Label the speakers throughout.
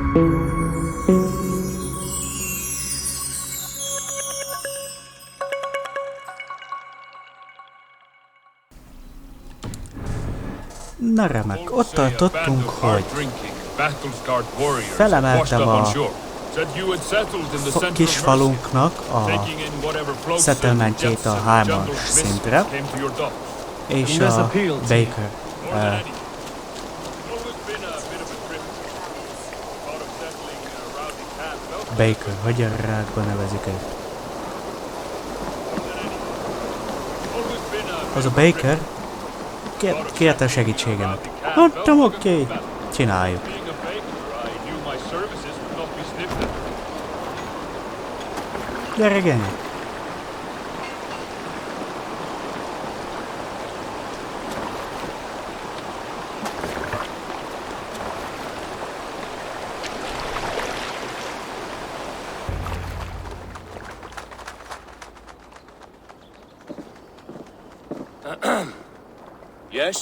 Speaker 1: Na remek, ott tartottunk, hogy felemeltem a kis falunknak a settlementjét a 3-as szintre, és a Baker. Baker, hogy a rákban nevezik őt? Az a Baker kérte a segítségemet. Mondtam, oké, csináljuk. Gyere, Genyi!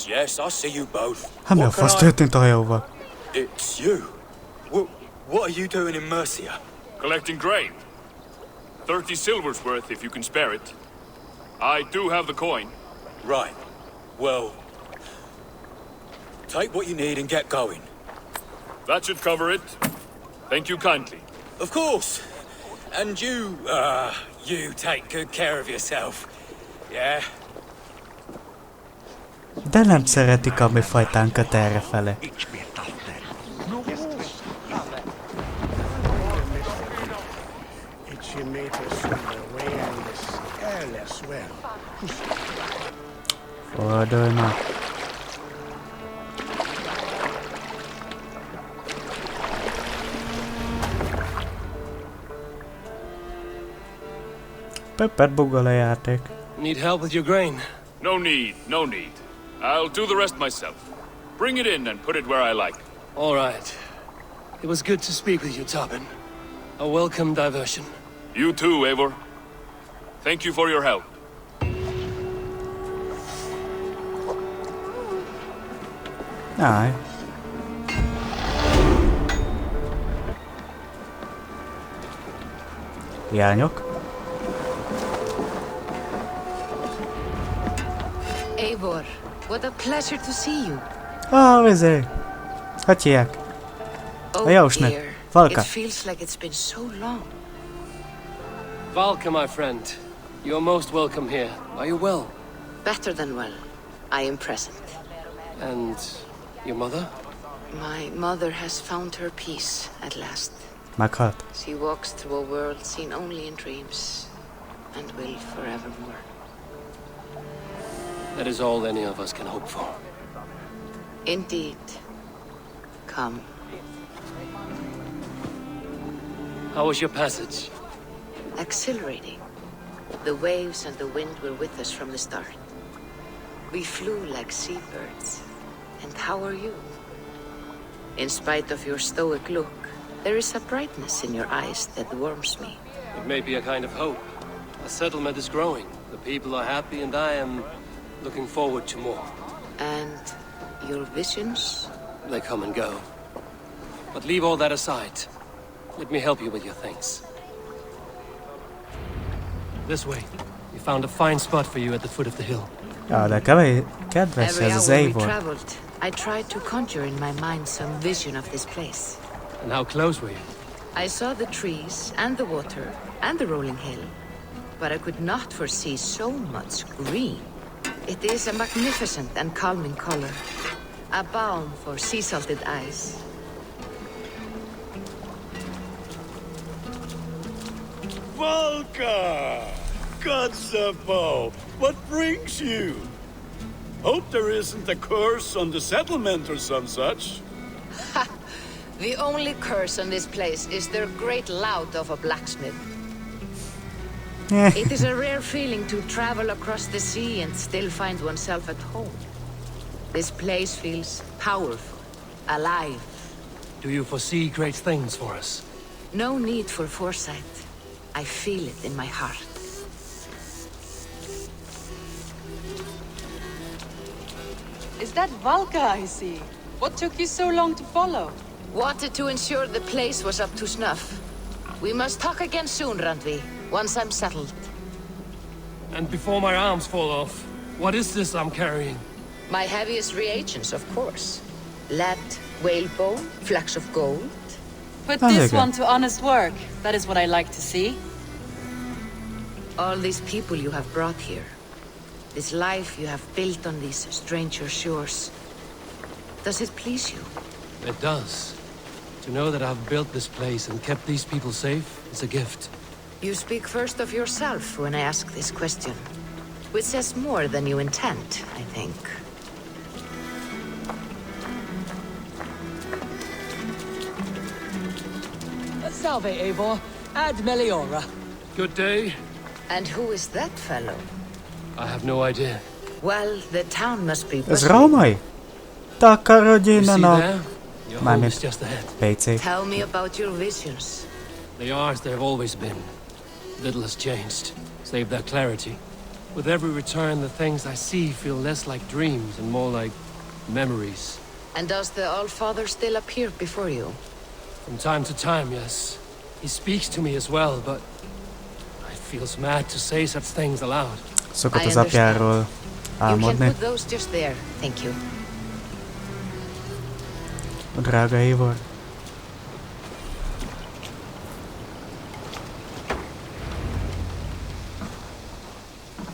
Speaker 2: Yes, I see you both.
Speaker 1: Hát mi a fasz történt a hajóval?
Speaker 2: It's you. What are you doing in Mercia?
Speaker 3: Collecting grain. 30 silver's worth if you can spare it. I do have the coin.
Speaker 2: Right. Well, take what you need and get going.
Speaker 3: That should cover it. Thank you kindly.
Speaker 2: Of course. And you take good care of yourself. Yeah?
Speaker 1: De nem szeretik a mi fajtánkat errefele. Fordulj már. Peppet bugol a játék.
Speaker 4: Need help with your grain?
Speaker 3: No need, no need. I'll do the rest myself. Bring it in and put it where I like.
Speaker 4: All right. It was good to speak with you, Tobin. A welcome diversion.
Speaker 3: You too, Eivor. Thank you for your help.
Speaker 1: Aj. Hiányok.
Speaker 5: Eivor, what a pleasure to see you.
Speaker 1: Vizé. Hogy hívják? A jósnak. Valka.
Speaker 5: It feels like it's been so long.
Speaker 4: Valka, my friend. You're most welcome here. Are you well?
Speaker 5: Better than well. I am present.
Speaker 4: And your mother?
Speaker 5: My mother has found her peace at last.
Speaker 1: Meghalt.
Speaker 5: She walks through a world seen only in dreams, and will forevermore.
Speaker 4: That is all any of us can hope for.
Speaker 5: Indeed. Come.
Speaker 4: How was your passage?
Speaker 5: Exhilarating. The waves and the wind were with us from the start. We flew like seabirds. And how are you? In spite of your stoic look, there is a brightness in your eyes that warms me.
Speaker 4: It may be a kind of hope. A settlement is growing. The people are happy and I am looking forward to more.
Speaker 5: And your visions?
Speaker 4: They come and go. But leave all that aside. Let me help you with your things. This way. We found a fine spot for you at the foot of the hill.
Speaker 1: Ja, de kedves ez az Eivor.
Speaker 5: I tried to conjure in my mind some vision of this place.
Speaker 4: And how close were you?
Speaker 5: I saw the trees and the water and the rolling hill, but I could not foresee so much green. It is a magnificent and calming color, a balm for sea-salted eyes.
Speaker 6: Volka! Kotzabo! What brings you? Hope there isn't a curse on the settlement or some such.
Speaker 5: Ha! The only curse on this place is their great lout of a blacksmith. It is a rare feeling to travel across the sea and still find oneself at home. This place feels powerful, alive.
Speaker 4: Do you foresee great things for us?
Speaker 5: No need for foresight. I feel it in my heart.
Speaker 7: Is that Valka I see? What took you so long to follow?
Speaker 5: Wanted to ensure the place was up to snuff. We must talk again soon, Randvi, once I'm settled.
Speaker 4: And before my arms fall off, what is this I'm carrying?
Speaker 5: My heaviest reagents, of course. Lead, whalebone, flecks of gold.
Speaker 7: Put
Speaker 1: Oh,
Speaker 7: this
Speaker 1: there you
Speaker 7: one to honest work. That is what I like to see.
Speaker 5: All these people you have brought here. This life you have built on these stranger shores. Does it please you?
Speaker 4: It does. To know that I've built this place and kept these people safe is a gift.
Speaker 5: You speak first of yourself when I ask this question. Which says more than you intend, I think.
Speaker 8: Salve, Eivor. Ad Meliora.
Speaker 4: Good day.
Speaker 5: And who is that fellow?
Speaker 4: I have no idea.
Speaker 5: Well, the town must be
Speaker 1: Ez
Speaker 5: bustling.
Speaker 1: római? Takarodj
Speaker 4: You see
Speaker 1: innen a
Speaker 4: there? Your home
Speaker 1: Mármint
Speaker 4: is just ahead.
Speaker 1: PC.
Speaker 5: Tell me about your visions.
Speaker 4: They are as they've always been. Little has changed, save their clarity. With every return, the things I see feel less like dreams and more like memories.
Speaker 5: And does the All-Father still appear before you?
Speaker 4: From time to time, yes. He speaks to me as well, but it feels mad to say such things aloud.
Speaker 1: Szokott
Speaker 5: I
Speaker 1: az apjáról
Speaker 5: You can
Speaker 1: álmodni.
Speaker 5: put those just there, thank you.
Speaker 1: A drága Eivor.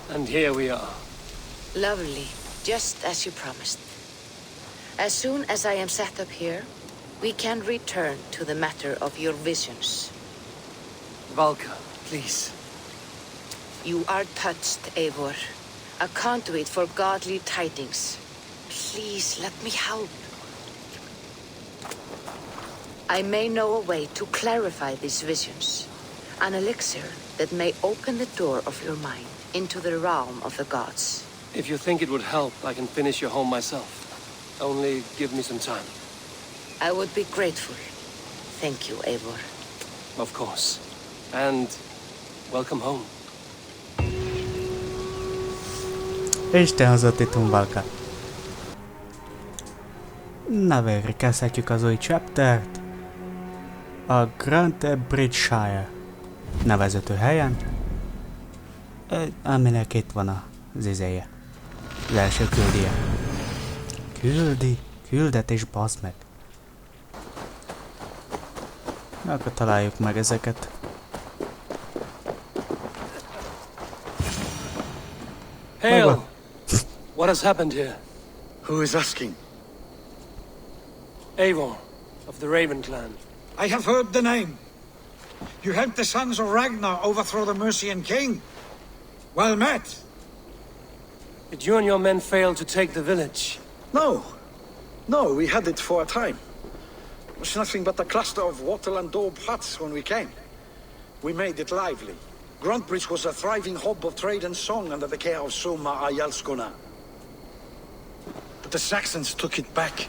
Speaker 4: And here we are.
Speaker 5: Lovely, just as you promised. As soon as I am set up here, we can return to the matter of your visions.
Speaker 4: Valka, please.
Speaker 5: You are touched, Eivor. A conduit for godly tidings. Please, let me help. I may know a way to clarify these visions. An elixir that may open the door of your mind into the realm of the gods.
Speaker 4: If you think it would help, I can finish your home myself. Only give me some time.
Speaker 5: I would be grateful. Thank you, Eivor.
Speaker 4: Of course. And welcome home.
Speaker 1: Isten hozott itt Valkát. Na végre kezdhetjük az új chaptert. A Grand Bridgeshire nevezető helyen, aminek itt van az izéje. Az első küldetés, bazd meg. Na, akkor találjuk meg ezeket.
Speaker 4: Hail! What has happened here?
Speaker 9: Who is asking?
Speaker 4: Eivor, of the Raven clan.
Speaker 10: I have heard the name. You helped the sons of Ragnar overthrow the Mercian king. Well met.
Speaker 4: Did you and your men fail to take the village?
Speaker 9: No. No, we had it for a time. It was nothing but a cluster of wattle and daub huts when we came. We made it lively. Gruntbridge was a thriving hub of trade and song under the care of Soma Ayalskona. But the Saxons took it back.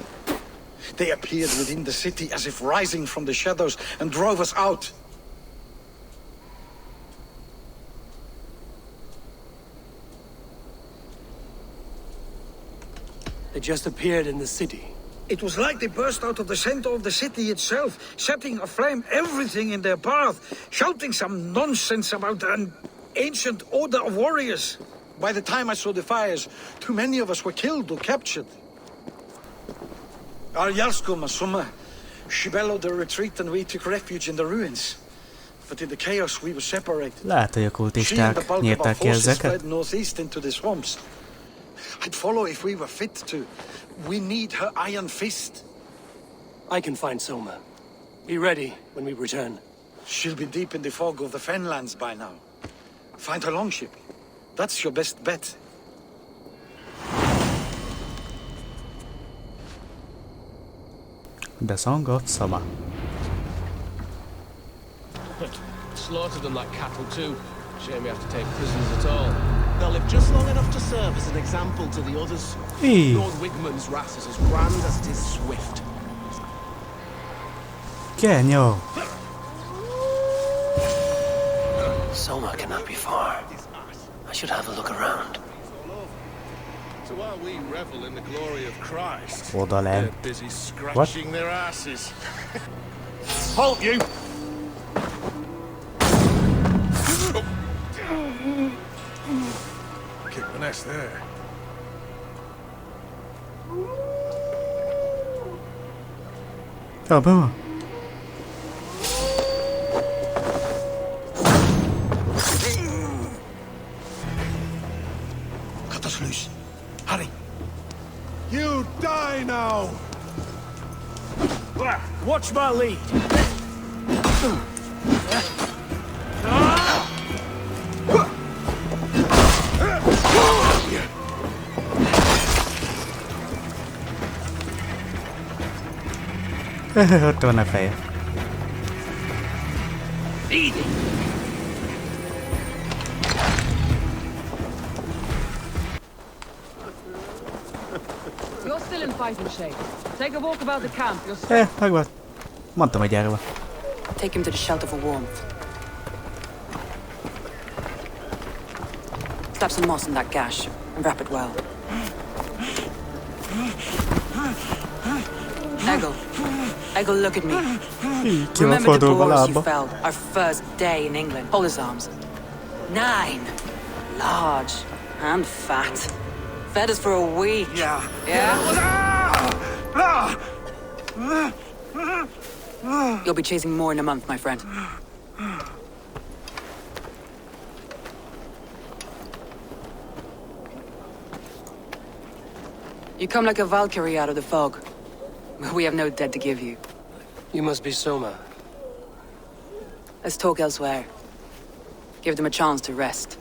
Speaker 9: They appeared within the city as if rising from the shadows and drove us out.
Speaker 4: They just appeared in the city.
Speaker 10: It was like they burst out of the center of the city itself, setting aflame everything in their path, shouting some nonsense about an ancient order of warriors.
Speaker 9: By the time I saw the fires, too many of us were killed or captured. Our Yarskoma, Soma, she bellowed a retreat and we took refuge in the ruins. But in the chaos we were separated.
Speaker 1: Lehet, hogy a
Speaker 9: She and the
Speaker 1: kultisták
Speaker 9: bulk of our
Speaker 1: nyírták ki
Speaker 9: forces
Speaker 1: ezeket.
Speaker 9: fled northeast into the swamps. I'd follow if we were fit to. We need her iron fist.
Speaker 4: I can find Soma. Be ready when we return.
Speaker 9: She'll be deep in the fog of the Fenlands by now. Find her longship. That's your best bet.
Speaker 1: The Song of Soma.
Speaker 11: Slaughtered them like cattle too. Shame we have to take prisoners at all. They'll live just long enough to serve as an example to the others.
Speaker 1: Így.
Speaker 11: Lord Wigmund's wrath is as grand as it is swift.
Speaker 1: Kenyó.
Speaker 4: Soma cannot be far. I should have a look around.
Speaker 11: So while we revel in the glory of Christ,
Speaker 1: Oda
Speaker 11: they're
Speaker 1: lent.
Speaker 11: busy scratching their asses.
Speaker 3: Halt, you!
Speaker 11: Kick the nest there.
Speaker 1: Ja, bra.
Speaker 10: Cut us loose. Hurry.
Speaker 11: You die now!
Speaker 6: Watch my lead.
Speaker 1: Ott van a feje.
Speaker 7: You're still in fighting shape. Take a walk about the camp. You're
Speaker 1: Megvan. Mondtam, hogy erre van.
Speaker 7: Take him to the shelter for warmth. Slap some moss in that gash and wrap it well. Eggle, look at me.
Speaker 1: Ki van
Speaker 7: Remember the
Speaker 1: fordulva
Speaker 7: blows you
Speaker 1: lába.
Speaker 7: felt our first day in England. Hold his arms. 9. Large and fat. Fed us for a week. Yeah? You'll be chasing more in a month, my friend. You come like a Valkyrie out of the fog. We have no dead to give you.
Speaker 4: You must be Soma.
Speaker 7: Let's talk elsewhere. Give them a chance to rest.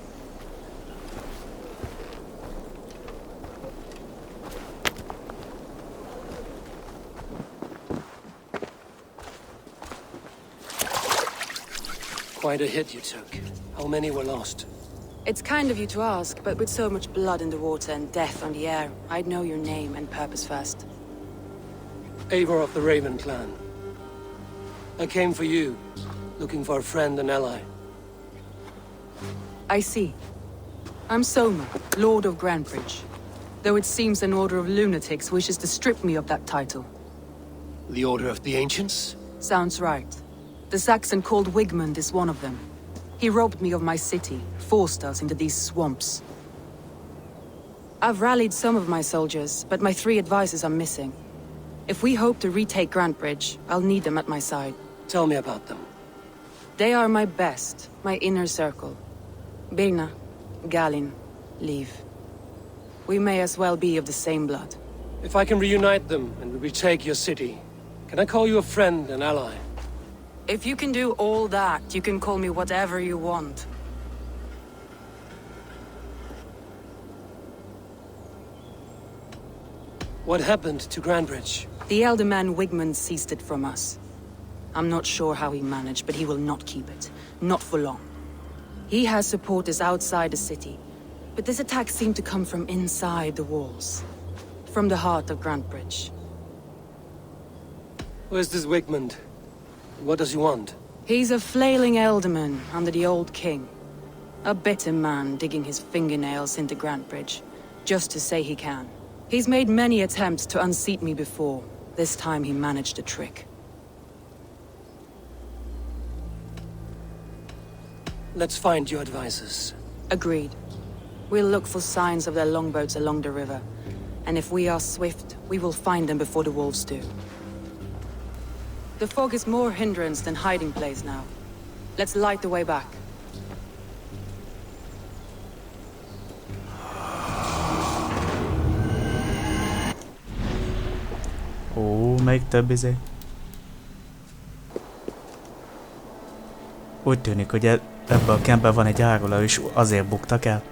Speaker 4: Quite a hit you took. How many were lost?
Speaker 7: It's kind of you to ask, but with so much blood in the water and death on the air, I'd know your name and purpose first.
Speaker 4: Eivor of the Raven clan. I came for you, looking for a friend and ally.
Speaker 7: I see. I'm Soma, Lord of Grandbridge. Though it seems an order of lunatics wishes to strip me of that title.
Speaker 4: The Order of the Ancients?
Speaker 7: Sounds right. The Saxon called Wigmund is one of them. He robbed me of my city, forced us into these swamps. I've rallied some of my soldiers, but my 3 advisors are missing. If we hope to retake Grantbridge, I'll need them at my side.
Speaker 4: Tell me about them.
Speaker 7: They are my best, my inner circle. Birna, Galin, Liv. We may as well be of the same blood.
Speaker 4: If I can reunite them and retake your city, can I call you a friend and ally?
Speaker 7: If you can do all that, you can call me whatever you want.
Speaker 4: What happened to Grantbridge?
Speaker 7: The elder man Wigmund seized it from us. I'm not sure how he managed, but he will not keep it. Not for long. He has supporters outside the city, but this attack seemed to come from inside the walls. From the heart of Grantbridge.
Speaker 4: Where's this Wigmund? What does he want?
Speaker 7: He's a flailing elderman under the old king. A bitter man digging his fingernails into Grantbridge, just to say he can. He's made many attempts to unseat me before. This time he managed a trick.
Speaker 4: Let's find your advisors.
Speaker 7: Agreed. We'll look for signs of their longboats along the river. And if we are swift, we will find them before the wolves do. The fog is more hindrance than hiding place now. Let's light the way back.
Speaker 1: Ó, még több izé. Úgy tűnik, hogy ebben a campben van egy áruló, és azért buktak el.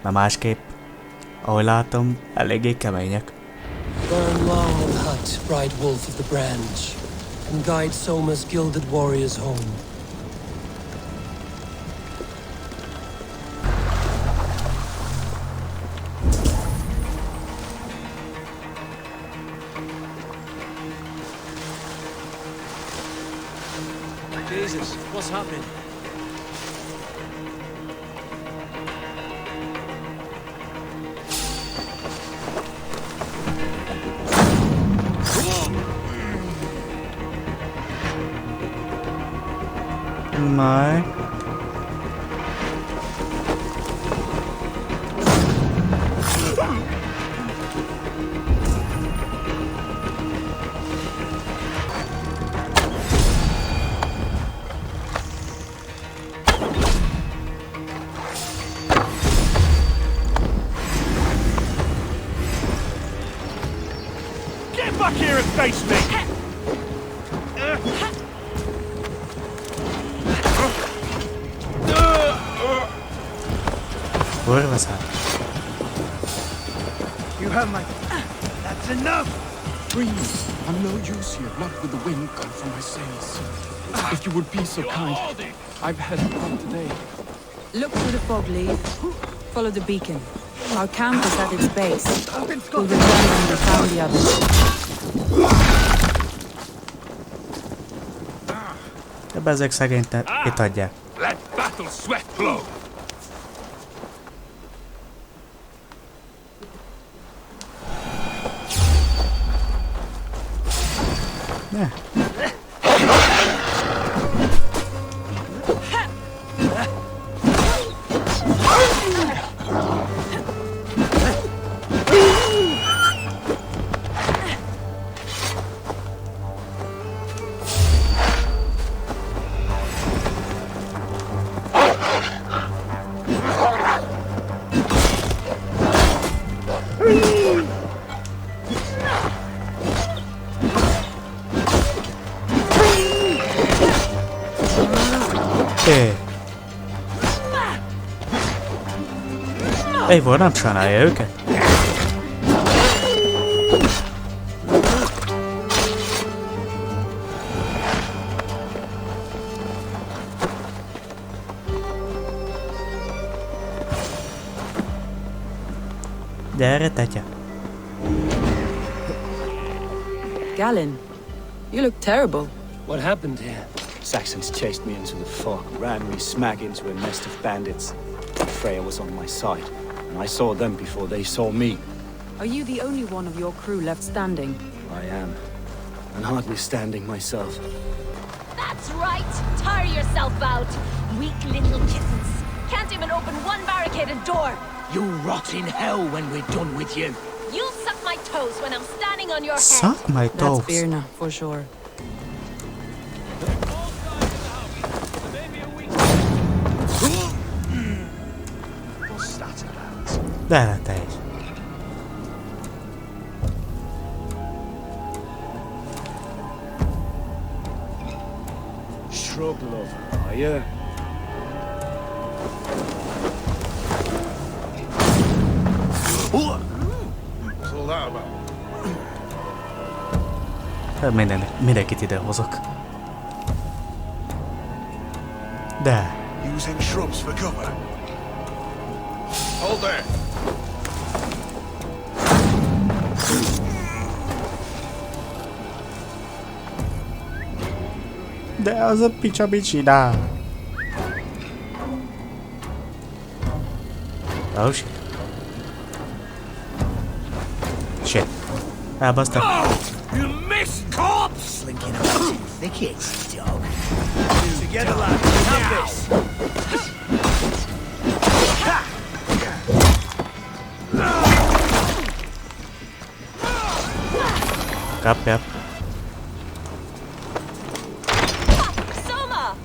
Speaker 1: Mert másképp, ahogy látom, eléggé kemények.
Speaker 4: Burn long in hut, bright wolf of the branch, and guide Soma's gilded warriors home.
Speaker 8: Jesus, what's happening?
Speaker 1: Majd.
Speaker 8: Get back here and face me!
Speaker 1: Kurva szár.
Speaker 8: You have my... That's enough!
Speaker 12: Breeze, I'm no use here, not with the wind gone from my sails. If you would be so kind, I've had fun today.
Speaker 7: Look through the fog, Lee. Follow the beacon. Our camp is at its base. We'll return when we found the others.
Speaker 1: De ezek szegényt itt adják.
Speaker 3: Let battle sweat flow.
Speaker 1: Ne. Eivor nem sajnálja őket. Gyere, tetye.
Speaker 7: Galen, you look terrible.
Speaker 4: What happened here?
Speaker 8: Saxons chased me into the fog, ran me smack into a nest of bandits. Freya was on my side, and I saw them before they saw me.
Speaker 7: Are you the only one of your crew left standing?
Speaker 8: I am, and hardly standing myself.
Speaker 13: That's right! Tire yourself out! Weak little kittens! Can't even open one barricaded door!
Speaker 8: You'll rot in hell when we're done with you!
Speaker 13: You'll suck my toes when I'm standing on your head!
Speaker 1: Suck my toes.
Speaker 7: That's Birna, for sure.
Speaker 8: What's that about?
Speaker 1: De te is.
Speaker 8: Shrug lover, are you? What's all that about?
Speaker 1: Mindenkit ide hozok. De.
Speaker 14: Using shrubs for cover. Hold there.
Speaker 1: De az a picsa mit csinál? Oh shit. Shit. Elbasztam.
Speaker 8: You missed, corpse! Slinking around in thickets, dog. Together, lad. Have this.
Speaker 1: Kapja.
Speaker 13: Soma!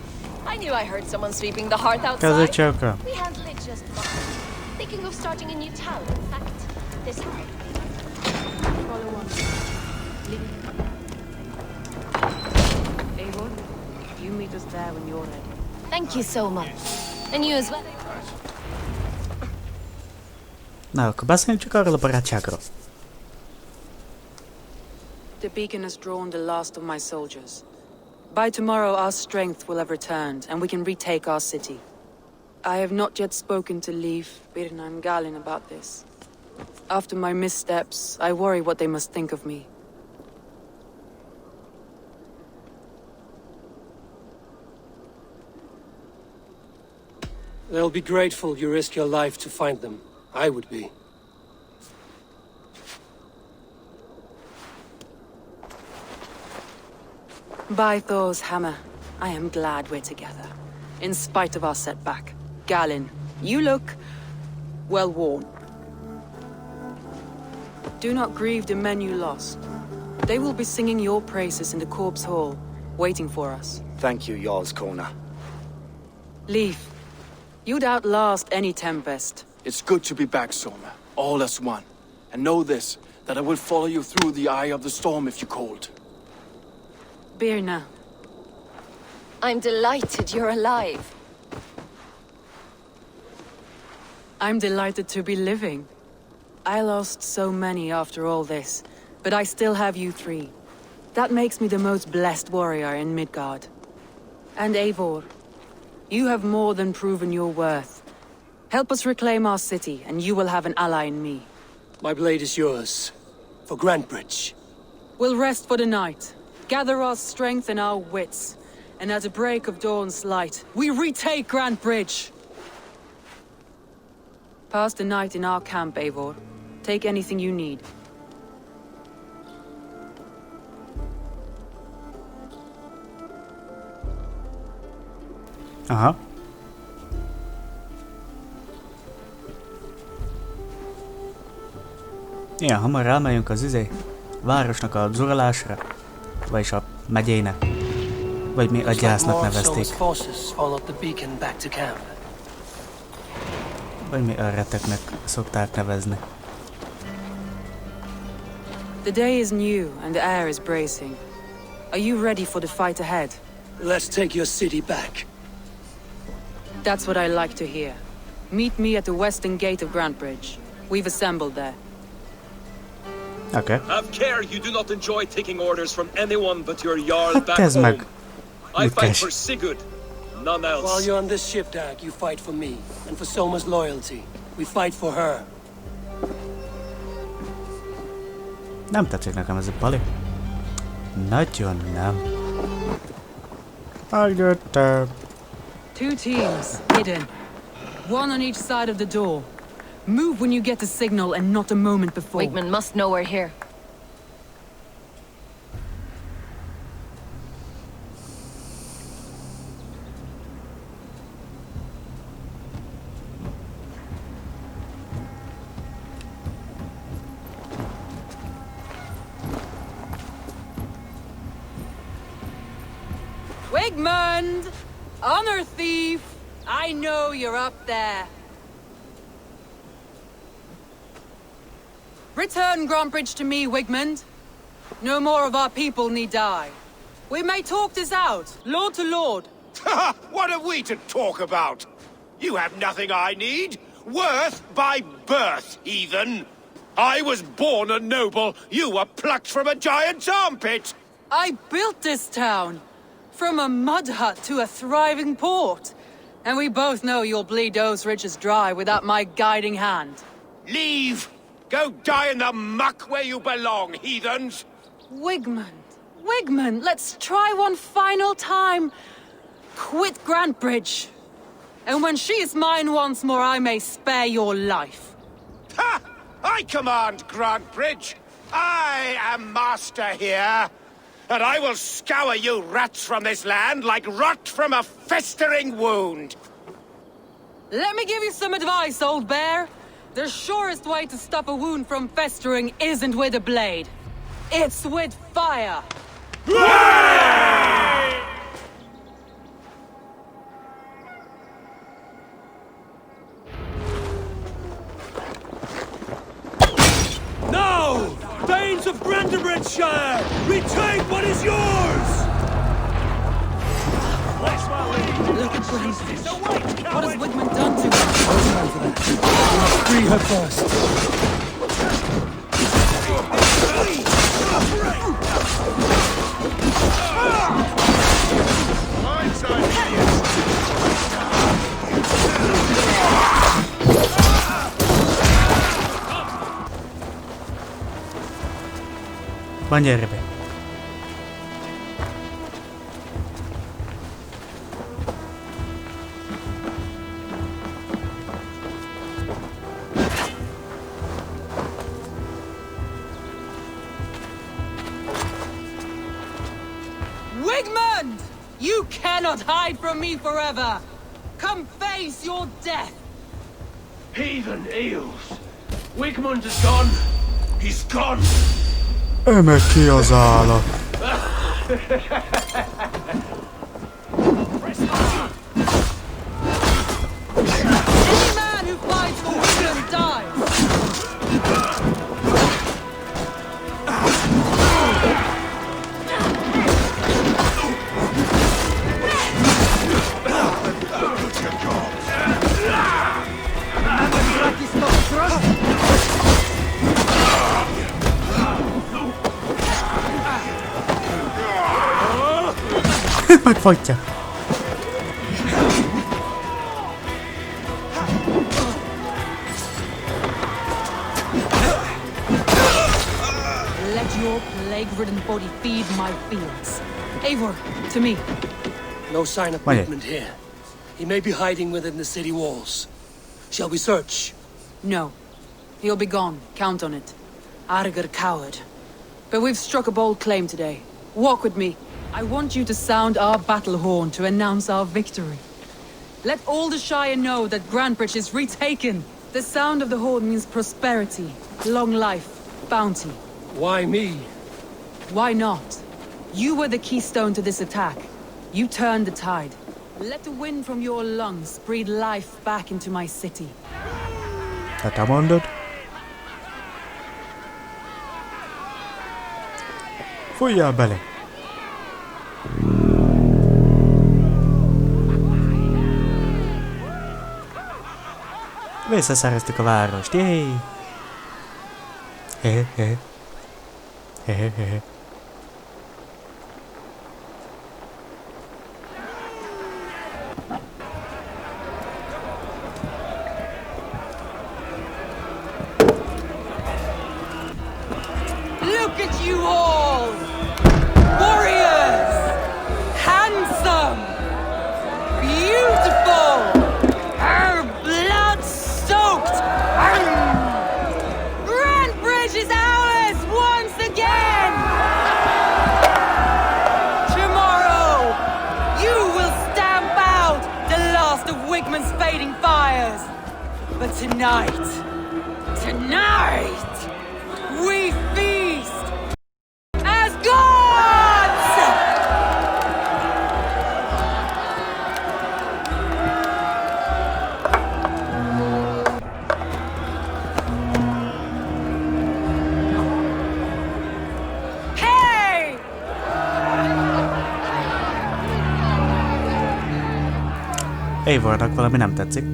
Speaker 13: I knew I heard someone sweeping the hearth outside.
Speaker 1: Kazacsóka.
Speaker 13: We handle it just fine. Thinking of starting a new town, in fact. This way. Follow on.
Speaker 7: Eivor, you meet us there when you're ready.
Speaker 13: Thank you so much. And you as well.
Speaker 1: Na, akkor beszéljünk csak arról a barátságról.
Speaker 7: The beacon has drawn the last of my soldiers. By tomorrow, our strength will have returned, and we can retake our city. I have not yet spoken to Leif, Birna, and Galen about this. After my missteps, I worry what they must think of me.
Speaker 4: They'll be grateful you risk your life to find them. I would be.
Speaker 7: By Thor's hammer, I am glad we're together. in spite of our setback. Galen, you look well worn. Do not grieve the men you lost. They will be singing your praises in the corpse hall, waiting for us.
Speaker 8: Thank you, Jarl's Corner.
Speaker 7: Leif, you'd outlast any tempest.
Speaker 12: It's good to be back, Soma. All as one. And know this, that I will follow you through the eye of the storm if you called.
Speaker 7: Birna.
Speaker 13: I'm delighted you're alive.
Speaker 7: I'm delighted to be living. I lost so many after all this, but I still have you three. That makes me the most blessed warrior in Midgard. And Eivor, you have more than proven your worth. Help us reclaim our city, and you will have an ally in me.
Speaker 11: My blade is yours. For Grantbridge.
Speaker 7: We'll rest for the night, gather our strength and our wits, and at the break of dawn's light, we retake Grantbridge! Pass the night in our camp, Eivor. Take anything you need.
Speaker 1: Aha. Ilyen hamar elmegyünk az városnak a zuralásra, vagyis a megyének, vagy mi a gyásznak nevezték. Vagy mi a reteknek szokták nevezni.
Speaker 7: The day is new and the air is bracing. Are you ready for the fight ahead?
Speaker 11: Let's take your city back.
Speaker 7: That's what I like to hear. Meet me at the western gate of Grantbridge. We've assembled there.
Speaker 1: Okay.
Speaker 15: Have care you do not enjoy taking orders from anyone but your Jarl back
Speaker 1: Ez
Speaker 15: home.
Speaker 1: meg.
Speaker 15: I fight for Sigurd, none else.
Speaker 11: While you're on this ship, Dag, you fight for me, and for Soma's loyalty. We fight for her.
Speaker 1: Nem tetszik nekem ez a pali. Nagyon nem. Megjöttem.
Speaker 7: Two teams, hidden. One on each side of the door. Move when you get the signal and not a moment before.
Speaker 13: Wigman must know we're here.
Speaker 7: Wigmund! Honor thief! I know you're up there. Return Grantbridge to me, Wigmund. No more of our people need die. We may talk this out, lord to lord.
Speaker 14: What are we to talk about? You have nothing I need. Worth by birth, heathen. I was born a noble. You were plucked from a giant's armpit.
Speaker 7: I built this town. From a mud hut to a thriving port. And we both know you'll bleed those riches dry without my guiding hand.
Speaker 14: Leave! Go die in the muck where you belong, heathens!
Speaker 7: Wigmund, let's try one final time. Quit Grantbridge. And when she is mine once more, I may spare your life.
Speaker 14: Ha! I command Grantbridge. I am master here. And I will scour you rats from this land like rot from a festering wound.
Speaker 7: Let me give you some advice, old bear. The surest way to stop a wound from festering isn't with a blade. It's with fire.
Speaker 11: No! Thanes of Brandenburgshire! Retake what is yours!
Speaker 7: Look at Grantbridge. What has Wigmund done to her?
Speaker 11: No time for that. We must free her first.
Speaker 1: Gyere be.
Speaker 7: Wigmund! You cannot hide from me forever! Come face your death!
Speaker 11: Heathen eels! Wigmund is gone! He's gone!
Speaker 1: Eme ki az állat.
Speaker 7: Any man who fights for Wigmund dies!
Speaker 1: Megfogja.
Speaker 7: Let your plague-ridden body feed my fields. Eivor, to me.
Speaker 4: No sign of movement here. He may be hiding within the city walls. Shall we search?
Speaker 7: No. He'll be gone. Count on it. Arger coward. But we've struck a bold claim today. Walk with me. I want you to sound our battle horn to announce our victory. Let all the Shire know that Grantebridge is retaken. The sound of the horn means prosperity, long life, bounty.
Speaker 4: Why me?
Speaker 7: Why not? You were the keystone to this attack. You turned the tide. Let the wind from your lungs breathe life back into my city.
Speaker 1: Te mondod? Fújjál bele! Visszaszereztük a várost, jéj! Hehehe. Hehehe.
Speaker 7: Look at you all! Warriors! Handsome! Beautiful! Blood-soaked! Grantebridge is ours once again! Tomorrow, you will stamp out the last of Wigmund's fading fires. But tonight, we feast as gods! Hey!
Speaker 1: Eivornak valami nem tetszik.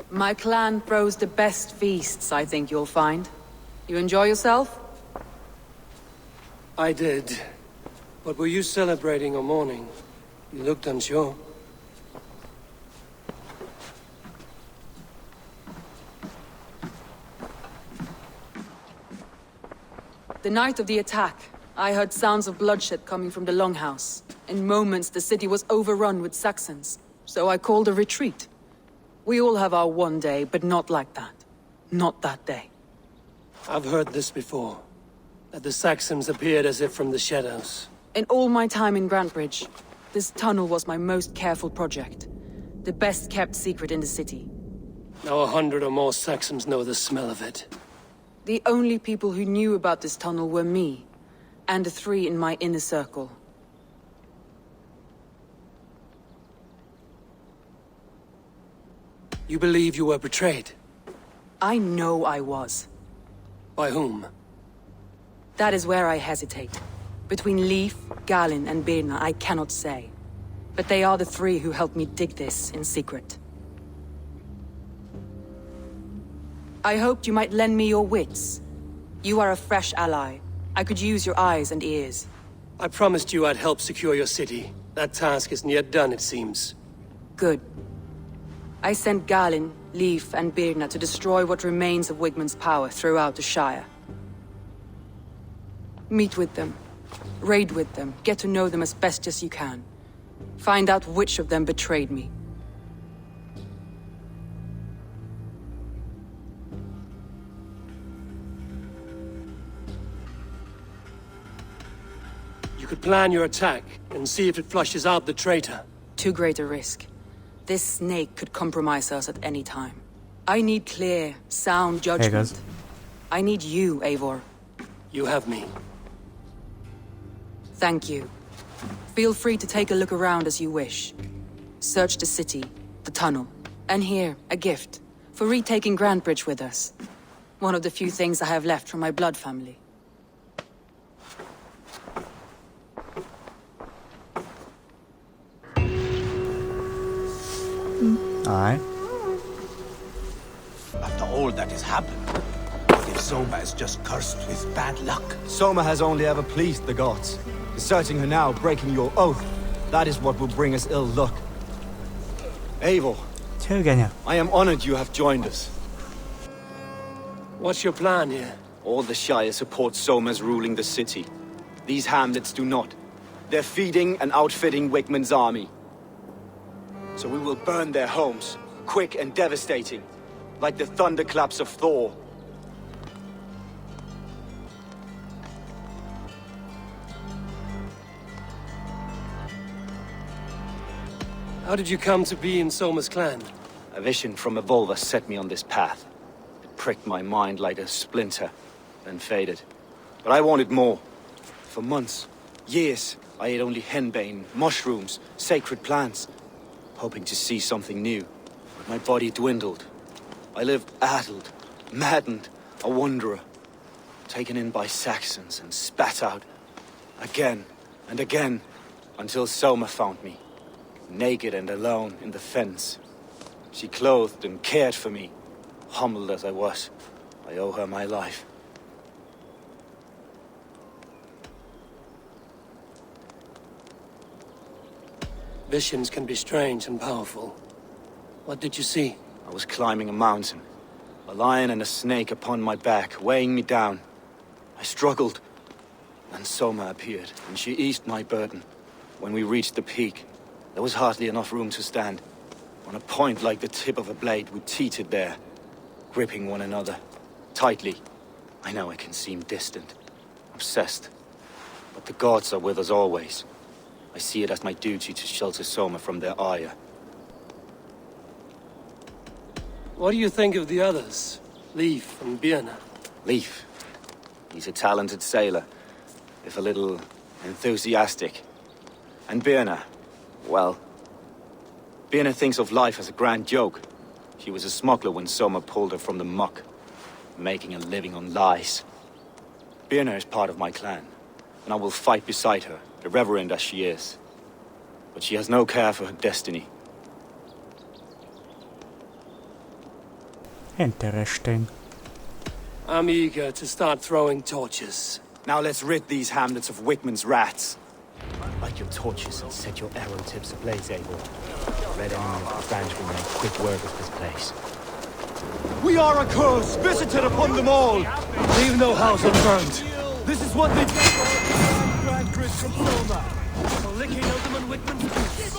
Speaker 7: My clan throws the best feasts, I think you'll find. You enjoy yourself?
Speaker 4: I did. But were you celebrating or mourning? You looked unsure.
Speaker 7: The night of the attack, I heard sounds of bloodshed coming from the Longhouse. In moments, the city was overrun with Saxons, so I called a retreat. We all have our one day, but not like that. Not that day.
Speaker 4: I've heard this before. That the Saxons appeared as if from the shadows.
Speaker 7: In all my time in Grantebridge, this tunnel was my most careful project. The best kept secret in the city.
Speaker 4: Now 100 or more Saxons know the smell of it.
Speaker 7: The only people who knew about this tunnel were me, and the 3 in my inner circle.
Speaker 4: You believe you were betrayed?
Speaker 7: I know I was.
Speaker 4: By whom?
Speaker 7: That is where I hesitate. Between Leif, Galin, and Birna, I cannot say. But they are the 3 who helped me dig this in secret. I hoped you might lend me your wits. You are a fresh ally. I could use your eyes and ears.
Speaker 4: I promised you I'd help secure your city. That task isn't yet done, it seems.
Speaker 7: Good. I sent Galin, Leif, and Birna to destroy what remains of Wigmund's power throughout the Shire. Meet with them. Raid with them. Get to know them as best as you can. Find out which of them betrayed me.
Speaker 4: You could plan your attack and see if it flushes out the traitor.
Speaker 7: Too great a risk. This snake could compromise us at any time. I need clear, sound judgment.
Speaker 1: Hey guys.
Speaker 7: I need you, Eivor.
Speaker 4: You have me.
Speaker 7: Thank you. Feel free to take a look around as you wish. Search the city, the tunnel, and here, a gift, for retaking Grantebridge with us. One of the few things I have left from my blood family.
Speaker 1: Alright.
Speaker 16: After all that has happened, if Soma is just cursed with bad luck?
Speaker 8: Soma has only ever pleased the gods. Deserting her now, breaking your oath, that is what will bring us ill luck. Eivor, I am honored you have joined us.
Speaker 4: What's your plan here?
Speaker 8: All the Shire support Soma's ruling the city. These hamlets do not. They're feeding and outfitting Wigmund's army. So we will burn their homes, quick and devastating, like the thunderclaps of Thor.
Speaker 4: How did you come to be in Soma's clan?
Speaker 8: A vision from Evolva set me on this path. It pricked my mind like a splinter, then faded. But I wanted more. For months, years, I ate only henbane, mushrooms, sacred plants, hoping to see something new. But my body dwindled. I lived addled, maddened, a wanderer, taken in by Saxons and spat out again and again, until Soma found me, naked and alone in the fens. She clothed and cared for me. Humbled as I was, I owe her my life.
Speaker 4: Visions can be strange and powerful. What did you see?
Speaker 8: I was climbing a mountain. A lion and a snake upon my back, weighing me down. I struggled. Then Soma appeared, and she eased my burden. When we reached the peak, there was hardly enough room to stand. On a point like the tip of a blade, we teetered there, gripping one another, tightly. I know I can seem distant, obsessed. But the gods are with us always. I see it as my duty to shelter Soma from their ire.
Speaker 4: What do you think of the others? Leif and Birna?
Speaker 8: Leif. He's a talented sailor, if a little enthusiastic. And Birna, well, Birna thinks of life as a grand joke. She was a smuggler when Soma pulled her from the muck, making a living on lies. Birna is part of my clan, and I will fight beside her, irreverent as she is. But she has no care for her destiny.
Speaker 1: Interesting.
Speaker 4: I'm eager to start throwing torches.
Speaker 8: Now let's rid these hamlets of Wigmund's rats. Light your torches and set your arrow tips ablaze, Eivor. Red enemy of the Branch will make quick work of this place. We are a curse visited upon them all!
Speaker 4: Leave no house unburned.
Speaker 8: This is what they did
Speaker 4: for Grantebridge from Soma. For licking Elderman Wigmund's boots.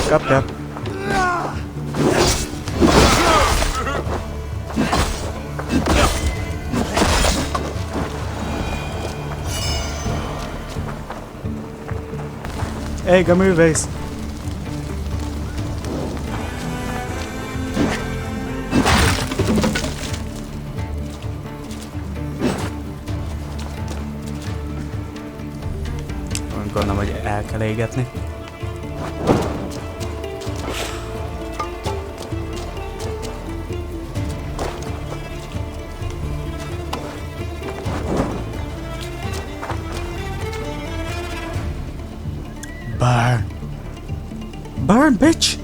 Speaker 1: Got that. Eiga művész! Gondolom, hogy el kell égetni. Burn. Burn, bitch!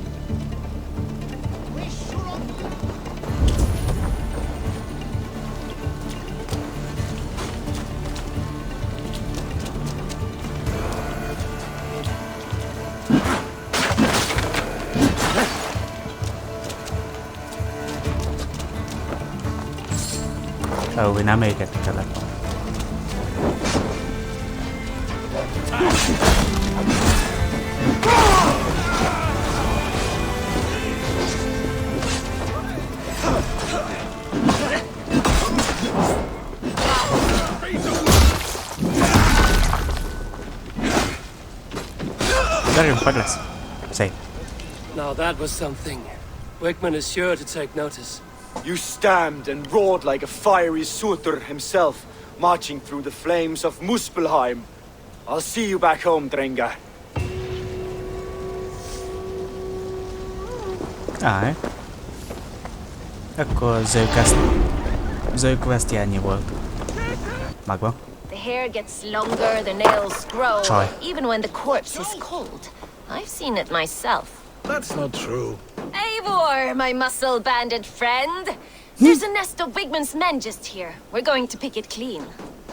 Speaker 1: Nem égetni kellett. Gyerünk, meg lesz. Szép.
Speaker 4: Now that was something. Wickman is sure to take notice.
Speaker 8: You stamped and roared like a fiery Surtur himself, marching through the flames of Muspelheim. I'll see you back home, Drenga.
Speaker 1: Áj. Akkor zöld ennyi volt. Magva.
Speaker 13: The hair gets longer, the nails grow,
Speaker 1: Try.
Speaker 13: even when the corpse is cold. I've seen it myself.
Speaker 10: That's not true.
Speaker 13: Eivor, my muscle-banded friend. There's a nest of Wigman's men just here. We're going to pick it clean.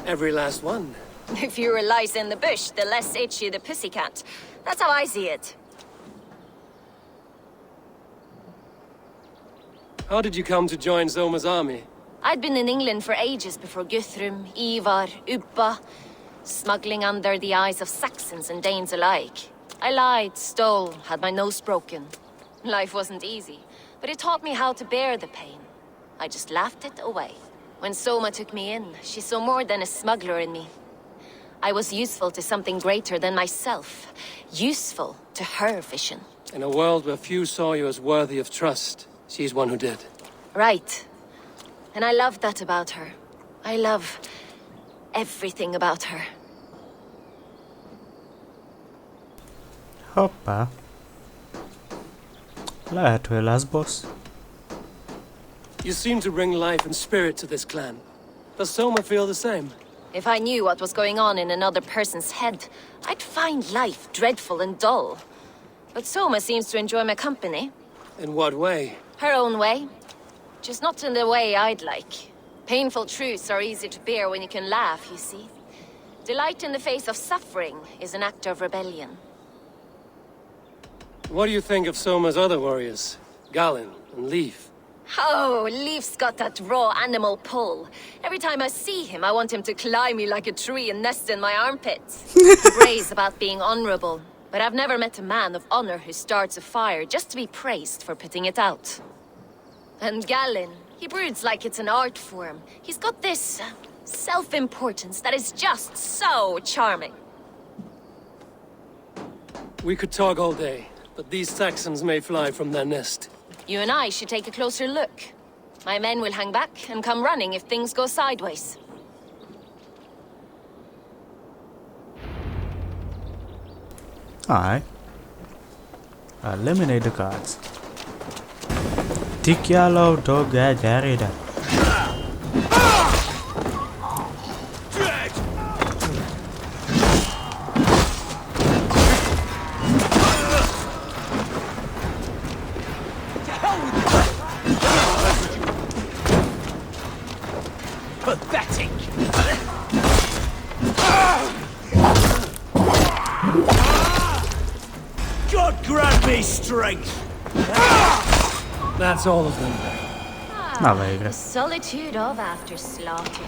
Speaker 4: Every last one.
Speaker 13: The fewer lice in the bush, the less itchy the pussycat. That's how I see it.
Speaker 4: How did you come to join Zoma's army?
Speaker 13: I'd been in England for ages before Guthrum, Ivar, Ubba, smuggling under the eyes of Saxons and Danes alike. I lied, stole, had my nose broken. Life wasn't easy, but it taught me how to bear the pain. I just laughed it away. When Soma took me in, she saw more than a smuggler in me. I was useful to something greater than myself. Useful to her vision.
Speaker 4: In a world where few saw you as worthy of trust, she's one who did.
Speaker 13: Right. And I love that about her. I love everything about her.
Speaker 1: Hoppá. Lehet, hogy lesz boss.
Speaker 4: You seem to bring life and spirit to this clan. Does Soma feel the same?
Speaker 13: If I knew what was going on in another person's head, I'd find life dreadful and dull. But Soma seems to enjoy my company.
Speaker 4: In what way?
Speaker 13: Her own way. Just not in the way I'd like. Painful truths are easy to bear when you can laugh, you see. Delight in the face of suffering is an act of rebellion.
Speaker 4: What do you think of Soma's other warriors? Galin and Leaf?
Speaker 13: Oh, Leaf's got that raw animal pull. Every time I see him, I want him to climb me like a tree and nest in my armpits. He brays about being honorable, but I've never met a man of honor who starts a fire just to be praised for putting it out. And Galin, he broods like it's an art form. He's got this self-importance that is just so charming.
Speaker 4: We could talk all day, but these Saxons may fly from their nest.
Speaker 13: You and I should take a closer look. My men will hang back and come running if things go sideways.
Speaker 1: Alright. Eliminate the guards. Tik yellow dog gyere ide.
Speaker 16: Pathetic! God grant me strength!
Speaker 4: That's all of them.
Speaker 13: The solitude of after slaughter.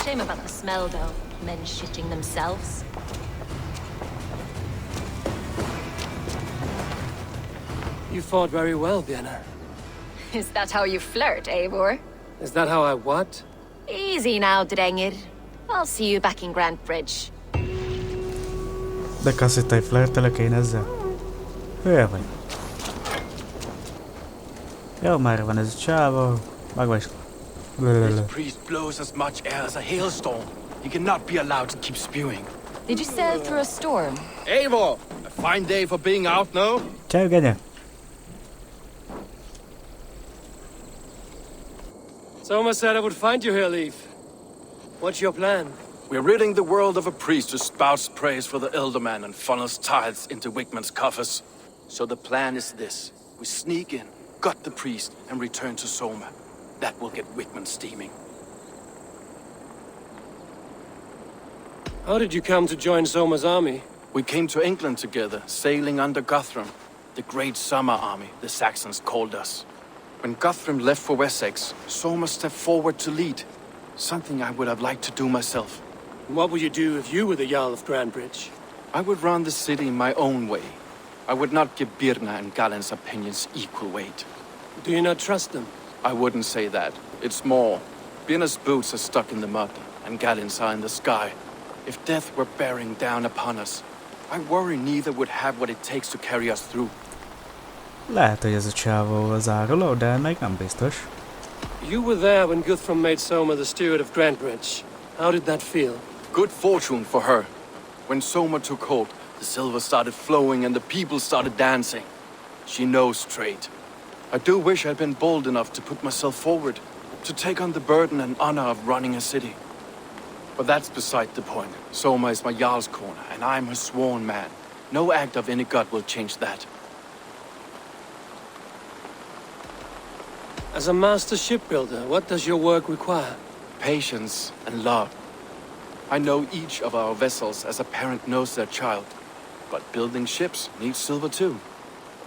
Speaker 13: Shame about the smell, though. Men shitting themselves.
Speaker 4: You fought very well, Vienna.
Speaker 13: Is that how you flirt, Eivor?
Speaker 4: Is that how I what?
Speaker 13: Easy now, Drengir. I'll see you back in Grand Bridge.
Speaker 1: De kasszítai flirtelök én ezzel? Hülye vagy? Jó, már van ez a csávó. Meg vagy.
Speaker 16: This priest blows as much air as a hailstorm. He cannot be allowed to keep spewing.
Speaker 13: Did you sail through a storm?
Speaker 11: Eivor! A fine day for being out, no?
Speaker 1: Ciao, Genya.
Speaker 4: Soma said I would find you here, Leaf. What's your plan?
Speaker 11: We're ridding the world of a priest who spouts praise for the Elderman and funnels tithes into Wigman's coffers. So the plan is this. We sneak in, gut the priest, and return to Soma. That will get Wigman steaming.
Speaker 4: How did you come to join Soma's army?
Speaker 11: We came to England together, sailing under Guthrum. The Great Summer Army, the Saxons called us. When Guthrum left for Wessex, Soma stepped forward to lead. Something I would have liked to do myself.
Speaker 4: What would you do if you were the Jarl of Grandbridge?
Speaker 11: I would run the city my own way. I would not give Birna and Galen's opinions equal weight.
Speaker 4: Do you not trust them?
Speaker 11: I wouldn't say that. It's more. Birna's boots are stuck in the mud, and Galen's are in the sky. If death were bearing down upon us, I worry neither would have what it takes to carry us through.
Speaker 1: Lehet, hogy ez a csávó az áruló, de még nem biztos.
Speaker 4: You were there when Guthrum made Soma the steward of Grandbridge. How did that feel?
Speaker 11: Good fortune for her. When Soma took hold, the silver started flowing and the people started dancing. She knows trade. I do wish I'd been bold enough to put myself forward, to take on the burden and honor of running a city. But that's beside the point. Soma is my Jarl's corner, and I'm her sworn man. No act of any god will change that.
Speaker 4: As a master shipbuilder, what does your work require?
Speaker 11: Patience and love. I know each of our vessels as a parent knows their child. But building ships needs silver too.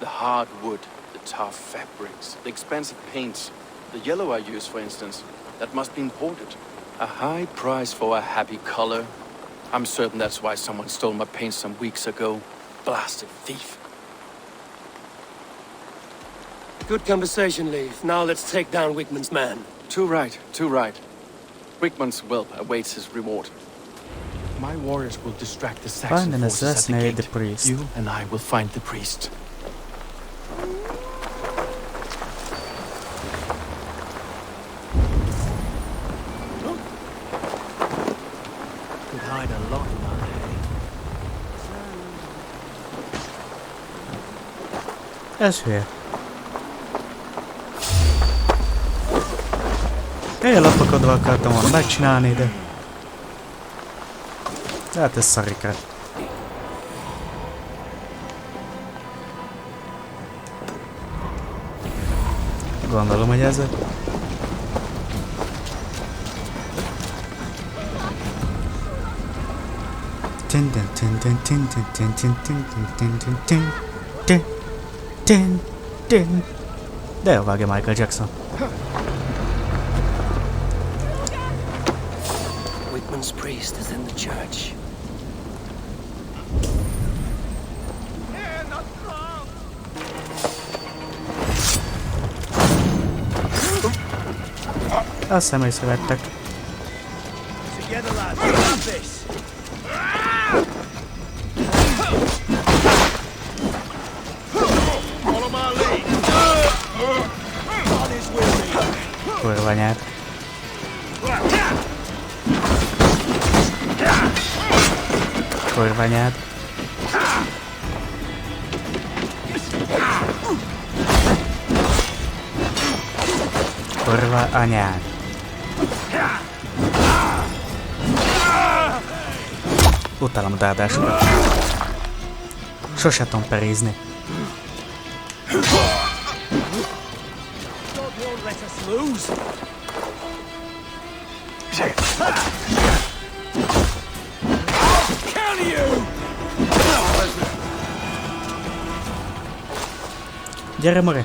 Speaker 11: The hard wood, the tough fabrics, the expensive paints. The yellow I use, for instance, that must be imported. A high price for a happy color. I'm certain that's why someone stole my paint some weeks ago. Blasted thief.
Speaker 4: Good conversation, Leif. Now let's take down Wigmund's man.
Speaker 11: Too right, too right. Wigmund's whelp awaits his reward. My warriors will distract the Saxon
Speaker 1: Find and
Speaker 11: forces at the
Speaker 1: assassinate
Speaker 11: gate.
Speaker 1: the priest.
Speaker 11: You and I will find the priest.
Speaker 16: Could hide a lot in our hay.
Speaker 1: Ez hülye. Én lapakodva akartam volna megcsinálni, de... Hát ez szarikra. Gondolom, hogy ez... De jó vágja Michael Jackson.
Speaker 4: Wigmund's priest is in the church.
Speaker 1: Azt hiszem észrevettek.
Speaker 16: Together, lads. We got this. Follow my lead. God is with me.
Speaker 1: Kurva anyád. Kurva anyád. Kurva anyád. Utálom a dádásokat. Sose tudom perézni.
Speaker 16: God won't let us lose. Counter you!
Speaker 1: Gyere, more!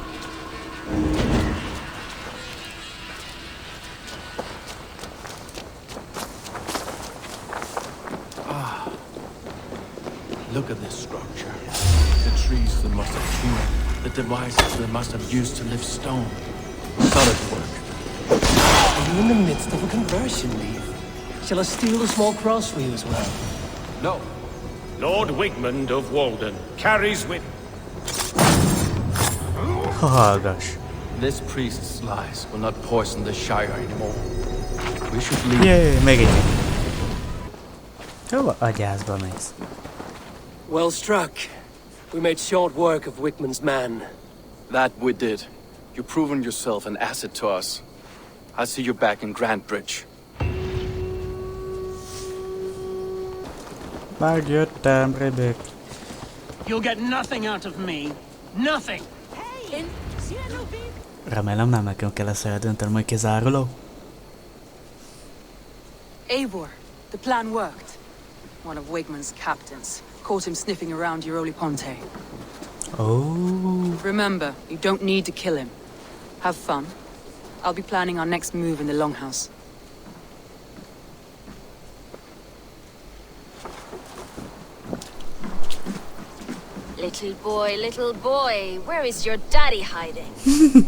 Speaker 11: Look at this structure. The trees they must have hewn, the devices they must have used to lift stone. Solid work.
Speaker 4: Are you in the midst of a conversion, Leif? Shall I steal the small cross for you as well?
Speaker 11: No.
Speaker 14: Lord Wigmund of Walden carries with...
Speaker 1: Oh gosh.
Speaker 11: This priest's lies will not poison the Shire anymore. We should leave.
Speaker 1: Jé, még egy. Hova agyászba mész?
Speaker 4: Well struck. We made short work of Wigmund's man.
Speaker 11: That we did. You've proven yourself an asset to us. I'll see you back in Grandbridge.
Speaker 1: Megjöttem, Rebek.
Speaker 16: You'll get nothing out of me. Nothing.
Speaker 1: Remélem nem nekünk kell ezt eldöntenem, hogy kizáruló.
Speaker 7: Eivor, the plan worked. One of Wigmund's captains caught him sniffing around Euroli Ponte.
Speaker 1: Oh.
Speaker 7: Remember, you don't need to kill him. Have fun. I'll be planning our next move in the Longhouse.
Speaker 13: Little boy, where is your daddy hiding?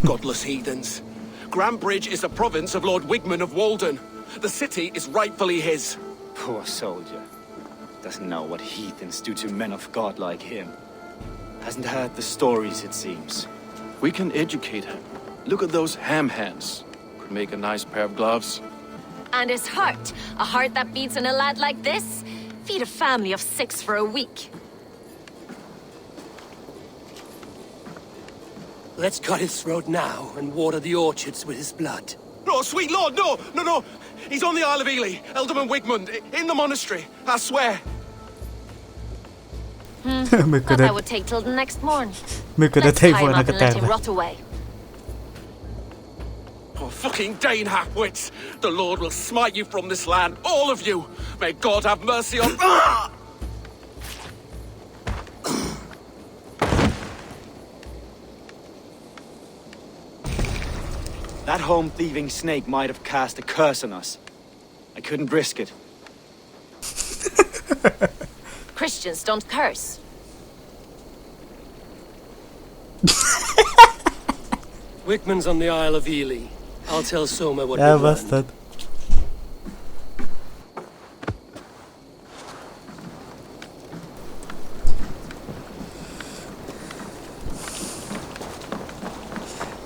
Speaker 11: Godless heathens. Grambridge is a province of Lord Wigman of Walden. The city is rightfully his.
Speaker 8: Poor soldier. Doesn't know what heathens do to men of God like him. Hasn't heard the stories, it seems.
Speaker 11: We can educate him. Look at those ham hands. Could make a nice pair of gloves.
Speaker 13: And his heart, a heart that beats in a lad like this? Feed a family of 6 for a week.
Speaker 4: Let's cut his throat now and water the orchards with his blood.
Speaker 11: No, sweet lord, no, no, no. He's on the Isle of Ely, Ealdorman Wigmund, in the monastery, I swear.
Speaker 13: Thought that would take till the next morn. Let's tie him up and let him rot away.
Speaker 11: Oh, fucking Dane halfwits! The Lord will smite you from this land, all of you! May God have mercy on...
Speaker 8: That home-thieving snake might have cast a curse on us. I couldn't risk it.
Speaker 13: Christians don't curse.
Speaker 4: Wigman's on the Isle of Ely. I'll tell Soma what we've
Speaker 1: bastard.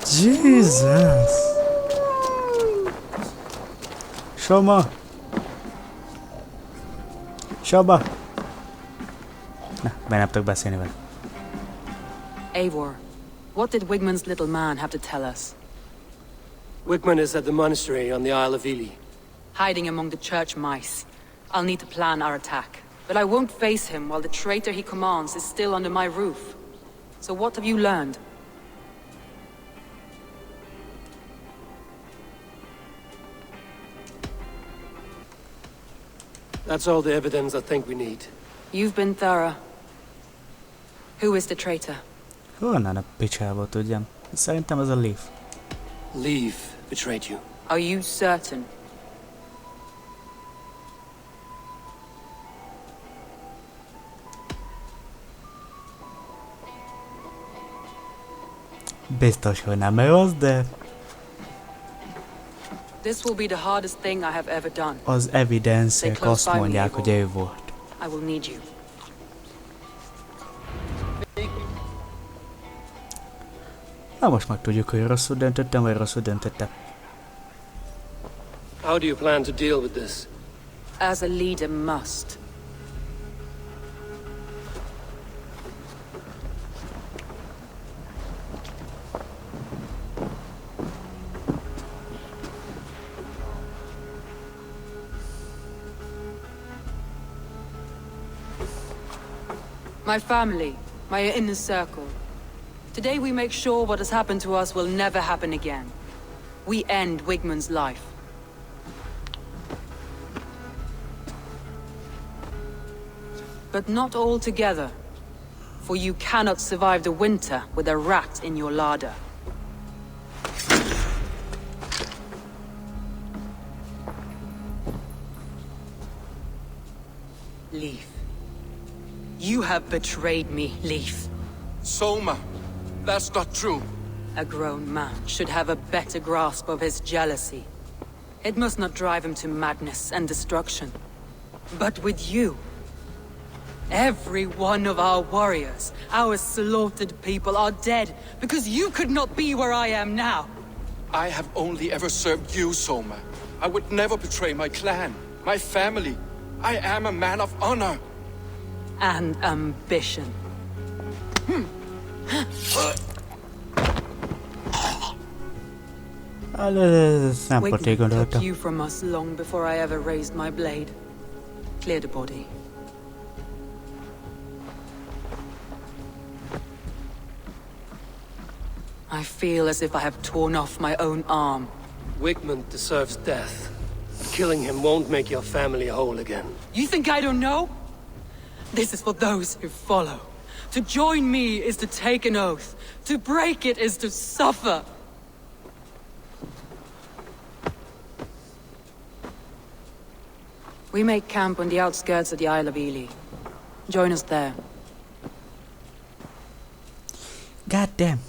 Speaker 1: Jesus. Soma. Soma. Na, be nem tudok beszélni vele.
Speaker 7: Eivor, what did Wigman's little man have to tell us?
Speaker 4: Wigman is at the monastery on the Isle of Ely.
Speaker 7: Hiding among the church mice. I'll need to plan our attack. But I won't face him while the traitor he commands is still under my roof. So what have you learned?
Speaker 4: That's all the evidence I think we need.
Speaker 7: You've been thorough. Who is the traitor?
Speaker 1: Honnan a picsából tudjam? Szerintem ez a Leaf.
Speaker 4: Leaf betrayed you.
Speaker 7: Are you certain?
Speaker 1: Biztos, hogy nem ő az, de...
Speaker 7: This will be the hardest thing I have ever done.
Speaker 1: Az evidenciák azt mondják, hogy ő volt.
Speaker 7: I will need you.
Speaker 1: Na most meg tudjuk, hogy rosszul döntöttem, vagy rosszul döntöttem.
Speaker 4: How do you plan to deal with this?
Speaker 7: As a leader must. My family, my inner circle. Today we make sure what has happened to us will never happen again. We end Wigman's life. But not all together. For you cannot survive the winter with a rat in your larder. Leaf. You have betrayed me, Leaf.
Speaker 11: Soma, that's not true.
Speaker 7: A grown man should have a better grasp of his jealousy. It must not drive him to madness and destruction. But with you, every one of our warriors, our slaughtered people are dead because you could not be where I am now.
Speaker 11: I have only ever served you, Soma. I would never betray my clan, my family. I am a man of honor.
Speaker 7: And ambition. Wigman took you from us long before I ever raised my blade. Clear the body. I feel as if I have torn off my own arm.
Speaker 4: Wigman deserves death. Killing him won't make your family whole again.
Speaker 7: You think I don't know? This is for those who follow. To join me is to take an oath. To break it is to suffer. We make camp on the outskirts of the Isle of Ely. Join us there.
Speaker 1: God damn.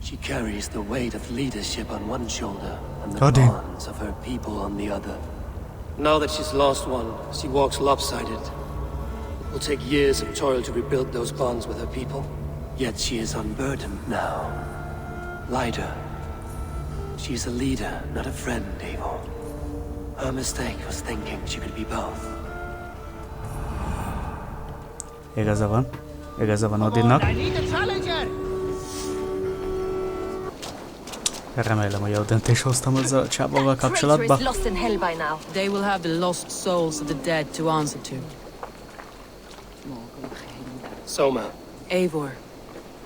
Speaker 4: She carries the weight of leadership on one shoulder and the
Speaker 1: God damn.
Speaker 4: bonds of her people on the other. Now that she's lost one, she walks lopsided. It will take years of toil to rebuild those bonds with her people. Yet she is unburdened now. Lighter. She's a leader, not a friend, Eivor. Her mistake was thinking she could be both.
Speaker 1: Igaza van. Igaza van Odinnak. Remélem, hogy jó döntést hoztam azzal a csábával kapcsolatban.
Speaker 7: They will have the lost souls of the dead to answer to.
Speaker 4: Soma.
Speaker 7: Eivor,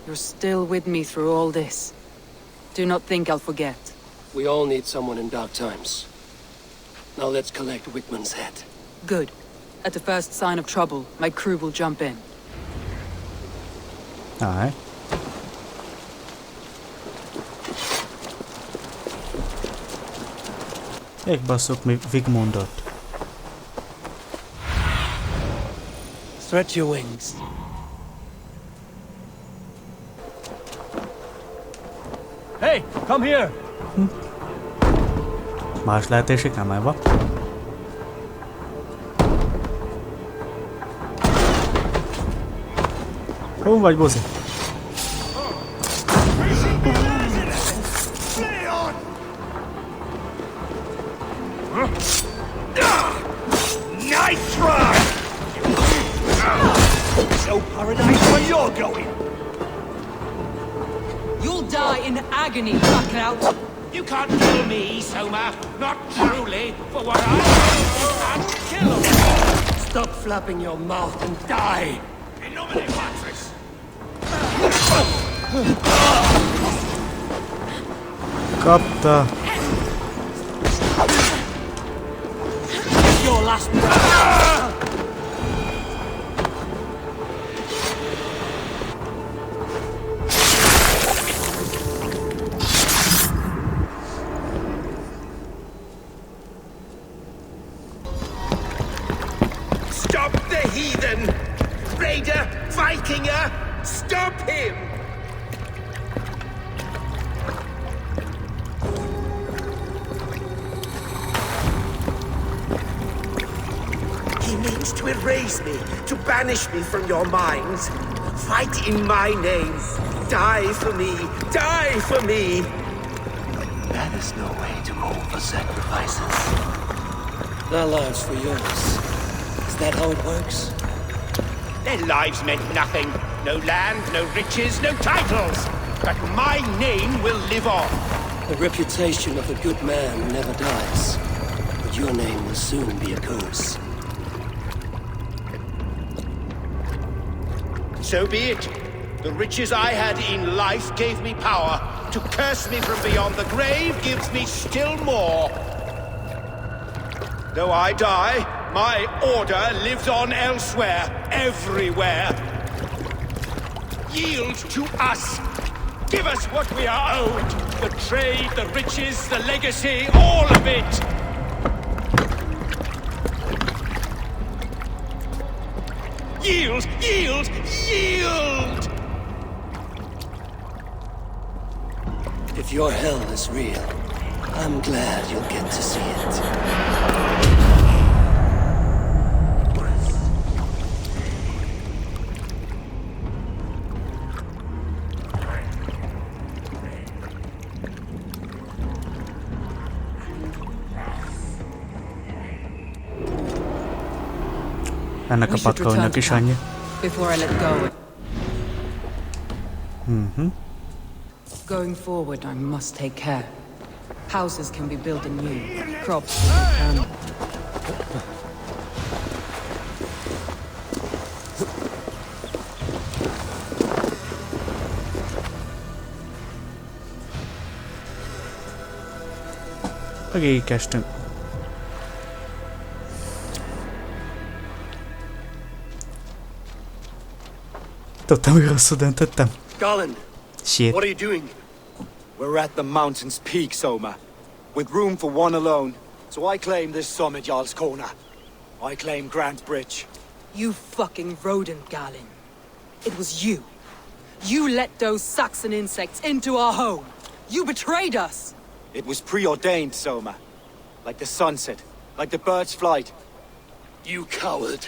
Speaker 7: you're still with me through all this. Do not think I'll forget.
Speaker 4: We all need someone in dark times. Now let's collect Wickman's head.
Speaker 7: Good. At the first sign of trouble, my crew will jump in.
Speaker 1: Alright. Basszuk mi Vigmundot.
Speaker 4: Stretch your wings.
Speaker 16: Hey, come here!
Speaker 1: Más lehetőség nem elva. Hol vagy, Bozi?
Speaker 14: Nice try! So paradise where you're going!
Speaker 7: You'll die in agony, Blackout!
Speaker 14: You can't kill me, Soma. Not truly, for what I can't kill him.
Speaker 4: Stop flapping your mouth and die!
Speaker 14: In nomine Patris!
Speaker 1: Kapta!
Speaker 14: Your last breath! Stop the heathen! Raider! Vikinger! Stop him! He means to erase me, to banish me from your minds. Fight in my name. Die for me. Die for me.
Speaker 4: That is no way to offer sacrifices. Their lives for yours. Is that how it works?
Speaker 14: Their lives meant nothing. No land, no riches, no titles. But my name will live on.
Speaker 4: The reputation of a good man never dies. But your name will soon be a curse.
Speaker 14: So be it. The riches I had in life gave me power. To curse me from beyond the grave gives me still more. Though I die, my order lives on elsewhere, everywhere. Yield to us. Give us what we are owed. The trade, the riches, the legacy, all of it. Yield! Yield! Yield!
Speaker 4: If your hell is real, I'm glad you'll get to see it.
Speaker 1: Ennek a patkónak is annyi.
Speaker 7: Before I let go. Going forward, I must take care. Houses can be built anew. Crops can be planted.
Speaker 1: Végigestünk. Tudtam, hogy rosszul döntöttem.
Speaker 8: Garland,
Speaker 1: Shit.
Speaker 8: what are you doing? We're at the mountain's peak, Soma. With room for one alone. So I claim this summit, Jarl's Kona. I claim Grant Bridge.
Speaker 7: You fucking rodent, Galen. It was you. You let those Saxon insects into our home! You betrayed us!
Speaker 8: It was preordained, Soma. Like the sunset, like the bird's flight.
Speaker 15: You coward.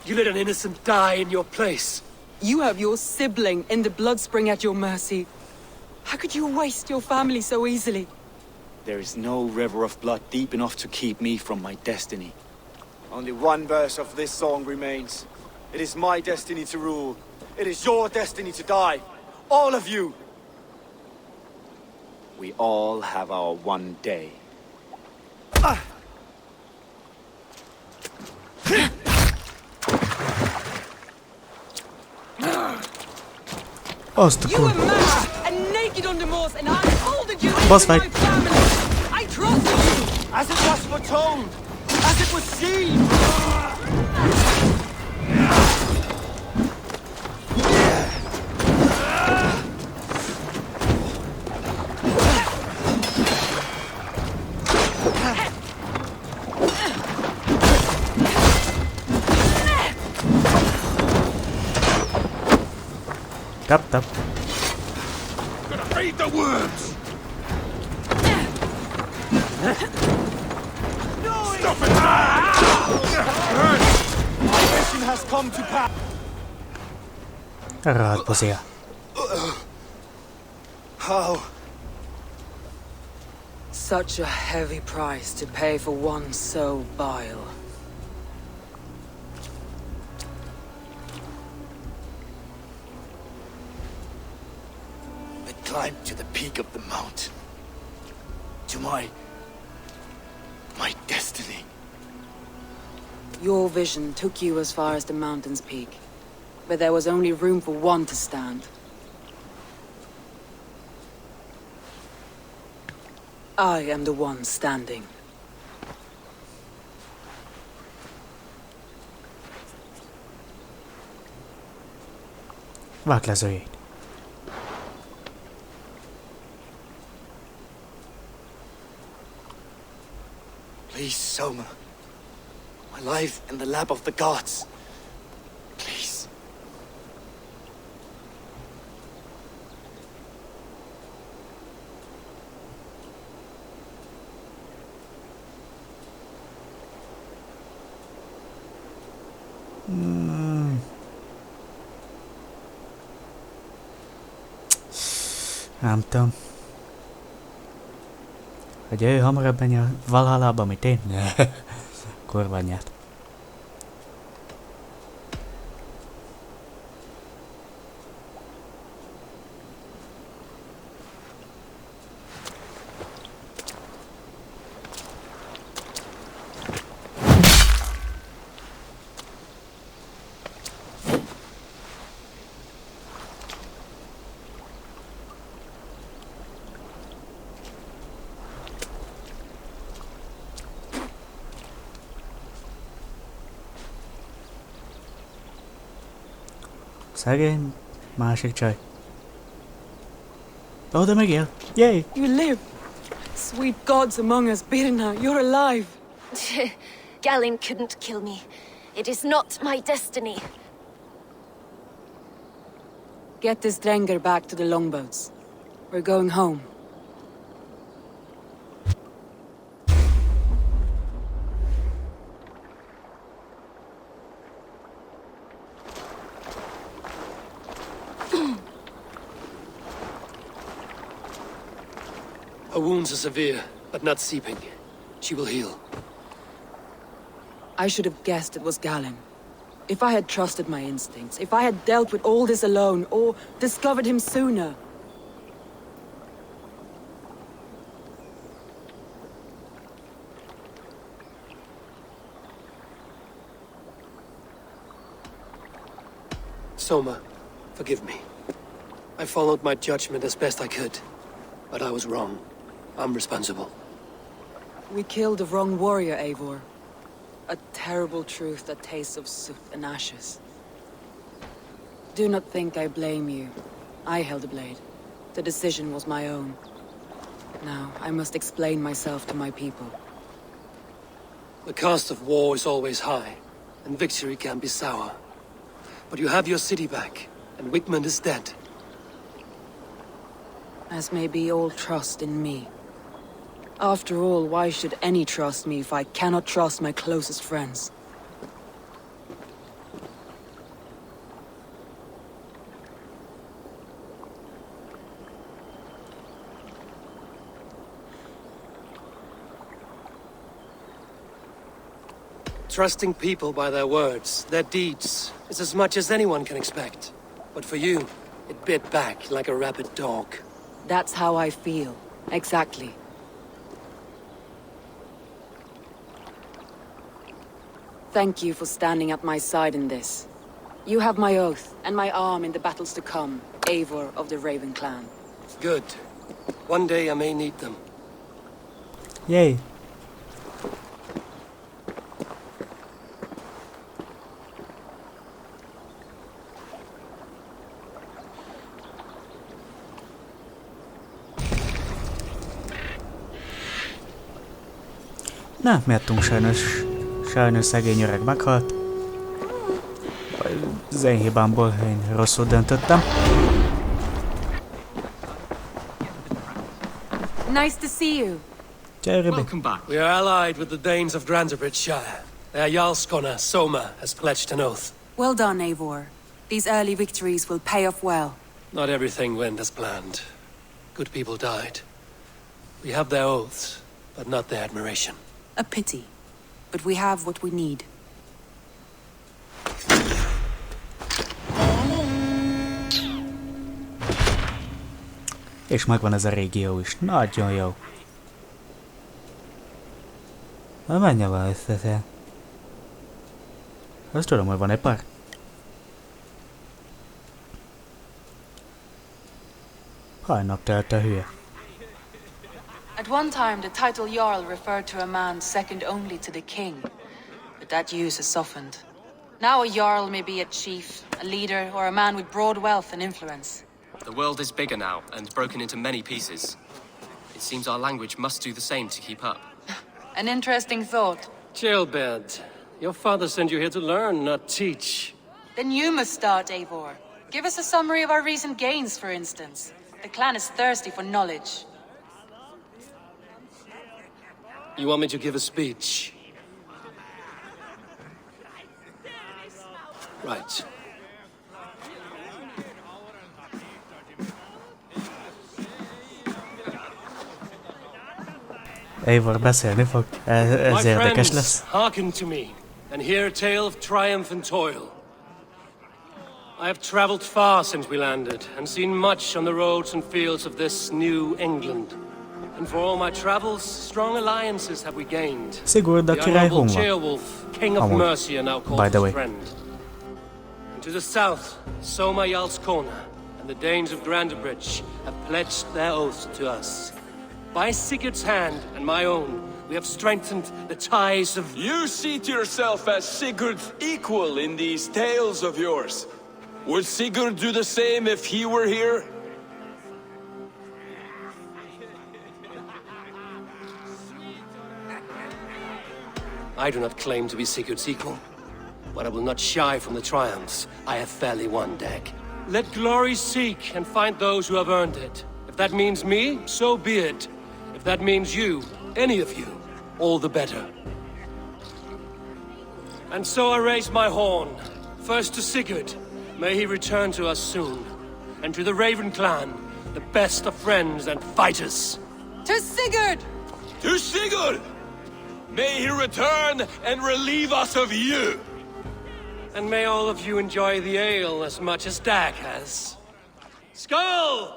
Speaker 15: You let an innocent die in your place.
Speaker 7: You have your sibling in the Bloodspring at your mercy. How could you waste your family so easily?
Speaker 8: There is no river of blood deep enough to keep me from my destiny. Only one verse of this song remains. It is my destiny to rule. It is your destiny to die. All of you. We all have our one day.
Speaker 1: Azt a
Speaker 7: You were mad and naked on the moors, and I folded you
Speaker 1: Boss
Speaker 7: into
Speaker 1: fight.
Speaker 7: my family. I trusted you.
Speaker 8: As it was foretold! As it was seen!
Speaker 1: Tap, tap.
Speaker 14: Gonna feed the worms! Stop it!
Speaker 8: My mission has come to pass!
Speaker 1: Rád, pozia.
Speaker 8: How?
Speaker 7: Such a heavy price to pay for one so vile.
Speaker 8: I climbed to the peak of the mountain. To my destiny.
Speaker 7: Your vision took you as far as the mountain's peak, but there was only room for one to stand. I am the one standing.
Speaker 1: Váglezőjét.
Speaker 8: Please, Soma. My life in the lap of the gods. Please.
Speaker 1: Nem tudom. Hogy ő hamarabb menj a Valhallába, mint én? Kurvanyát. Szegény másik csaj. Ó, de megél! Yay!
Speaker 7: You live! Sweet gods among us, Birna, you're alive!
Speaker 13: Galin couldn't kill me. It is not my destiny.
Speaker 7: Get this Drenger back to the longboats. We're going home.
Speaker 4: Her wounds are severe, but not seeping. She will heal.
Speaker 7: I should have guessed it was Galin. If I had trusted my instincts, if I had dealt with all this alone, or discovered him sooner.
Speaker 4: Soma, forgive me. I followed my judgment as best I could, but I was wrong. I'm responsible.
Speaker 7: We killed the wrong warrior, Eivor. A terrible truth that tastes of soot and ashes. Do not think I blame you. I held the blade. The decision was my own. Now, I must explain myself to my people.
Speaker 4: The cost of war is always high, and victory can be sour. But you have your city back,
Speaker 15: and Wigmund is dead.
Speaker 7: As may be all trust in me. After all, why should any trust me if I cannot trust my closest friends?
Speaker 15: Trusting people by their words, their deeds, is as much as anyone can expect. But for you, it bit back like a rabid dog.
Speaker 7: That's how I feel. Exactly. Thank you for standing at my side in this. You have my oath, and my arm in the battles to come, Eivor of the Raven clan.
Speaker 15: Good. One day I may need them.
Speaker 1: Yay. Na, miattunk sajnos szegény öreg meghalt. Az én hibámból én rosszul döntöttem.
Speaker 7: Nice to see you.
Speaker 15: Welcome back. We are allied with the Danes of Grantebridge-shire. Their Jarlskona, Soma, has pledged an oath.
Speaker 7: Well done, Eivor. These early victories will pay off well.
Speaker 15: Not everything went as planned. Good people died. We have their oaths, but not their admiration.
Speaker 7: A pity. But we have what we need.
Speaker 1: És megvan ez a régió is. Nagyon jó. Na menj el össze. Azt tudom, hogy van egy pár. Hajnap telt a hülye.
Speaker 7: At one time, the title Jarl referred to a man second only to the king. But that use has softened. Now a Jarl may be a chief, a leader, or a man with broad wealth and influence.
Speaker 17: The world is bigger now, and broken into many pieces. It seems our language must do the same to keep up.
Speaker 7: An interesting thought.
Speaker 15: Chillbed, your father sent you here to learn, not teach.
Speaker 7: Then you must start, Eivor. Give us a summary of our recent gains, for instance. The clan is thirsty for knowledge.
Speaker 15: You want me to give a speech? Right.
Speaker 1: Eivor beszélni fog. Ez érdekes lesz.
Speaker 15: Hearken to me, and hear a tale of triumph and toil. I have traveled far since we landed, and seen much on the roads and fields of this new England. And for all my travels, strong alliances have we gained.
Speaker 1: Sigurd a király honva.
Speaker 15: Ceolwulf, king of Mercia, now called
Speaker 1: by the way.
Speaker 15: his friend. And to the south, Soma Jarlskona and the Danes of Grantebridge have pledged their oath to us. By Sigurd's hand and my own, we have strengthened the ties of...
Speaker 6: You see to yourself as Sigurd's equal in these tales of yours. Would Sigurd do the same if he were here?
Speaker 15: I do not claim to be Sigurd's equal, but I will not shy from the triumphs I have fairly won, Dag. Let glory seek and find those who have earned it. If that means me, so be it. If that means you, any of you, all the better. And so I raise my horn, first to Sigurd, may he return to us soon, and to the Raven clan, the best of friends and fighters.
Speaker 7: To Sigurd!
Speaker 6: To Sigurd! May he return and relieve us of you!
Speaker 15: And may all of you enjoy the ale as much as Dag has. Skull!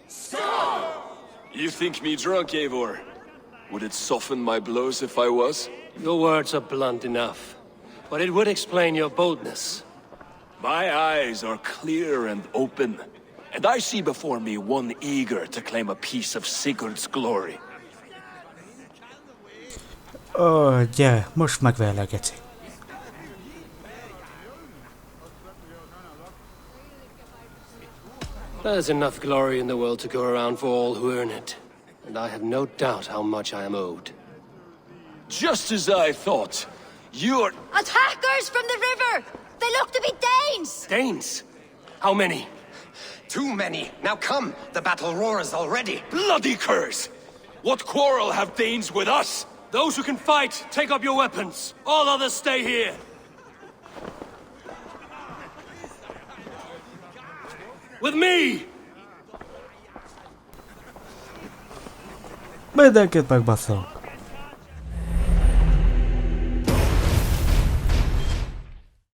Speaker 6: Skull! You think me drunk, Eivor? Would it soften my blows if I was?
Speaker 15: Your words are blunt enough, but it would explain your boldness.
Speaker 6: My eyes are clear and open, and I see before me one eager to claim a piece of Sigurd's glory.
Speaker 1: Ó, gyere, most megverlek, geci.
Speaker 15: There's enough glory in the world to go around for all who earn it, and I have no doubt how much I am owed.
Speaker 6: Just as I thought. You're...
Speaker 13: Attackers from the river! They look to be Danes!
Speaker 15: Danes? How many?
Speaker 14: Too many. Now come, the battle roars already.
Speaker 11: Bloody curse! What quarrel have Danes with us?
Speaker 15: Those who can fight, take up your weapons. All others stay here. With me!
Speaker 1: Mindenkit megbaszol.